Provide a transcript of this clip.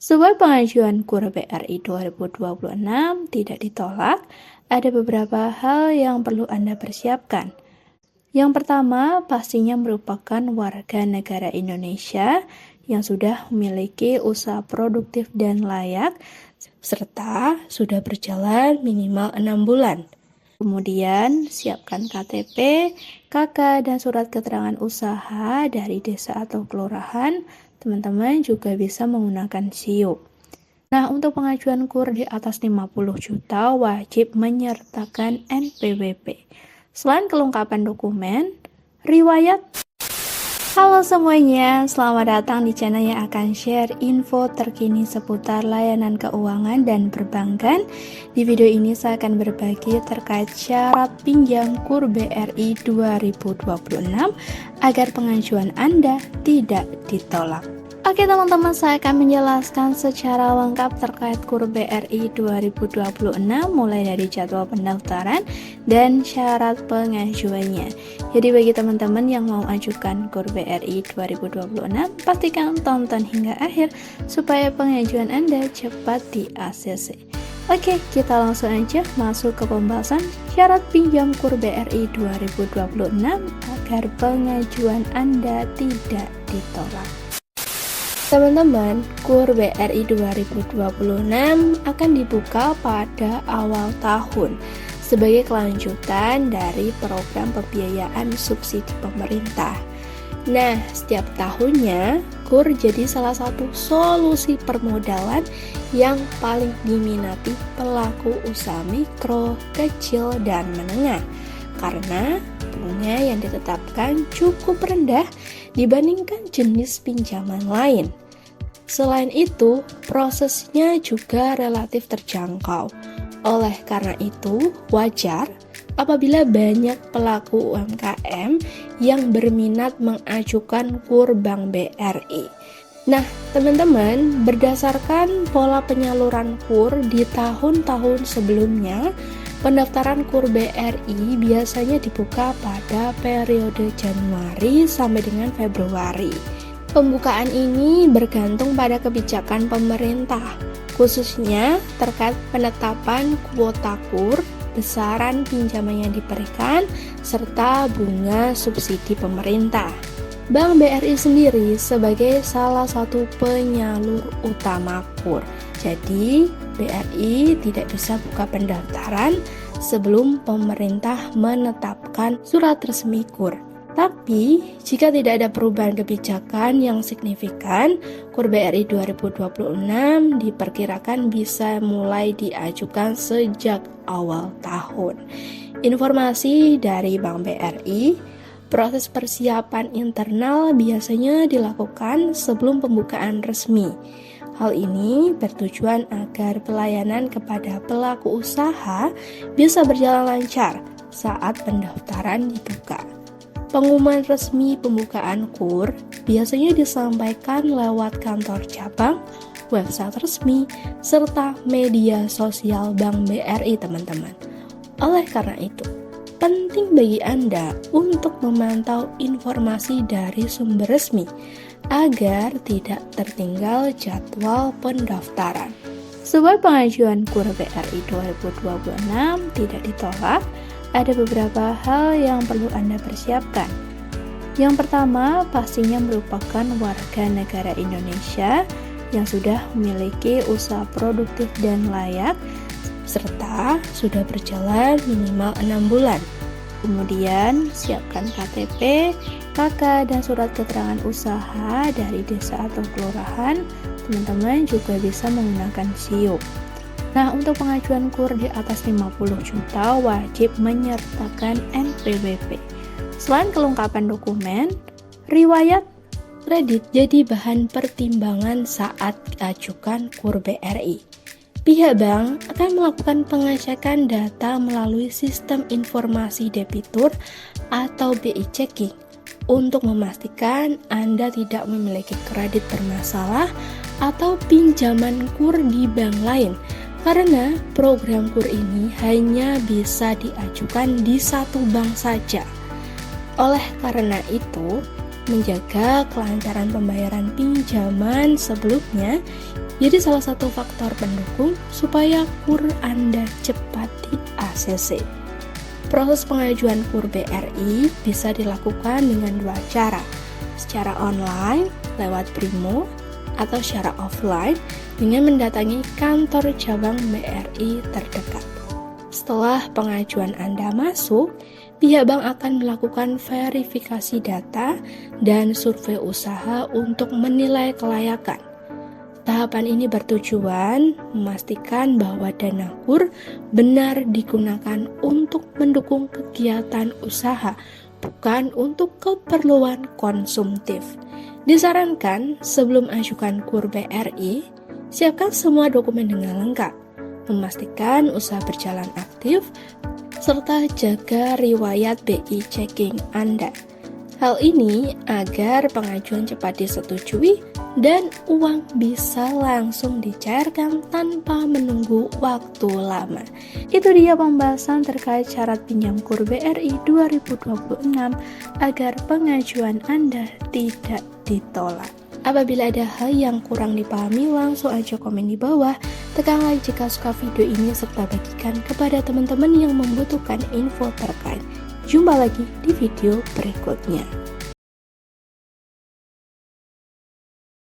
Sebuah pengajuan KUR BRI 2026 tidak ditolak, ada beberapa hal yang perlu Anda persiapkan. Yang pertama, pastinya merupakan warga negara Indonesia yang sudah memiliki usaha produktif dan layak, serta sudah berjalan minimal 6 bulan. Kemudian, siapkan KTP, KK, dan surat keterangan usaha dari desa atau kelurahan. Teman-teman juga bisa menggunakan SIUP. Nah, untuk pengajuan KUR di atas 50 juta wajib menyertakan NPWP. Selain kelengkapan dokumen, riwayat. Halo semuanya, selamat datang di channel yang akan share info terkini seputar layanan keuangan dan perbankan. Di video ini saya akan berbagi terkait syarat pinjam KUR BRI 2026 agar pengajuan Anda tidak ditolak. Oke teman-teman, saya akan menjelaskan secara lengkap terkait KUR BRI 2026 mulai dari jadwal pendaftaran dan syarat pengajuannya. Jadi bagi teman-teman yang mau ajukan KUR BRI 2026, pastikan tonton hingga akhir supaya pengajuan Anda cepat di ACC. Oke, kita langsung aja masuk ke pembahasan syarat pinjam KUR BRI 2026 agar pengajuan Anda tidak ditolak. Teman-teman, KUR BRI 2026 akan dibuka pada awal tahun sebagai kelanjutan dari program pembiayaan subsidi pemerintah. Nah, setiap tahunnya KUR jadi salah satu solusi permodalan yang paling diminati pelaku usaha mikro, kecil, dan menengah karena bunga yang ditetapkan cukup rendah dibandingkan jenis pinjaman lain. Selain itu, prosesnya juga relatif terjangkau. Oleh karena itu, wajar apabila banyak pelaku UMKM yang berminat mengajukan KUR Bank BRI. Nah, teman-teman, berdasarkan pola penyaluran KUR di tahun-tahun sebelumnya, pendaftaran KUR BRI biasanya dibuka pada periode Januari sampai dengan Februari. Pembukaan ini bergantung pada kebijakan pemerintah, khususnya terkait penetapan kuota KUR, besaran pinjaman yang diberikan, serta bunga subsidi pemerintah. Bank BRI sendiri sebagai salah satu penyalur utama KUR. Jadi, BRI tidak bisa buka pendaftaran sebelum pemerintah menetapkan surat resmi KUR. Tapi, jika tidak ada perubahan kebijakan yang signifikan, KUR BRI 2026 diperkirakan bisa mulai diajukan sejak awal tahun. Informasi dari Bank BRI, proses persiapan internal biasanya dilakukan sebelum pembukaan resmi. Hal ini bertujuan agar pelayanan kepada pelaku usaha bisa berjalan lancar saat pendaftaran dibuka. Pengumuman resmi pembukaan KUR biasanya disampaikan lewat kantor cabang, website resmi, serta media sosial Bank BRI, teman-teman. Oleh karena itu, penting bagi Anda untuk memantau informasi dari sumber resmi agar tidak tertinggal jadwal pendaftaran. Sebuah pengajuan KUR BRI 2026 tidak ditolak, ada beberapa hal yang perlu Anda persiapkan. Yang pertama, pastinya merupakan warga negara Indonesia yang sudah memiliki usaha produktif dan layak, serta sudah berjalan minimal 6 bulan. Kemudian, siapkan KTP, KK, dan surat keterangan usaha dari desa atau kelurahan. Teman-teman juga bisa menggunakan SIUP. Nah, untuk pengajuan KUR di atas 50 juta wajib menyertakan NPWP. Selain kelengkapan dokumen, riwayat kredit jadi bahan pertimbangan saat ajukan KUR BRI. Pihak bank akan melakukan pengecekan data melalui sistem informasi debitur atau BI checking untuk memastikan Anda tidak memiliki kredit bermasalah atau pinjaman KUR di bank lain. Karena program KUR ini hanya bisa diajukan di satu bank saja. Oleh karena itu, menjaga kelancaran pembayaran pinjaman sebelumnya, Jadi salah satu faktor pendukung supaya KUR Anda cepat di ACC. Proses pengajuan KUR BRI bisa dilakukan dengan dua cara, secara online lewat Brimo atau secara offline dengan mendatangi kantor cabang BRI terdekat. Setelah pengajuan Anda masuk, pihak bank akan melakukan verifikasi data dan survei usaha untuk menilai kelayakan. Tahapan ini bertujuan memastikan bahwa dana KUR benar digunakan untuk mendukung kegiatan usaha, bukan untuk keperluan konsumtif. Disarankan sebelum ajukan KUR BRI, siapkan semua dokumen dengan lengkap, memastikan usaha berjalan aktif, serta jaga riwayat BI checking Anda. Hal ini agar pengajuan cepat disetujui dan uang bisa langsung dicairkan tanpa menunggu waktu lama. Itu dia pembahasan terkait syarat pinjam KUR BRI 2026 agar pengajuan Anda tidak ditolak. Apabila ada hal yang kurang dipahami, langsung aja komen di bawah. Tekan like jika suka video ini serta bagikan kepada teman-teman yang membutuhkan info terkait. Jumpa lagi di video berikutnya.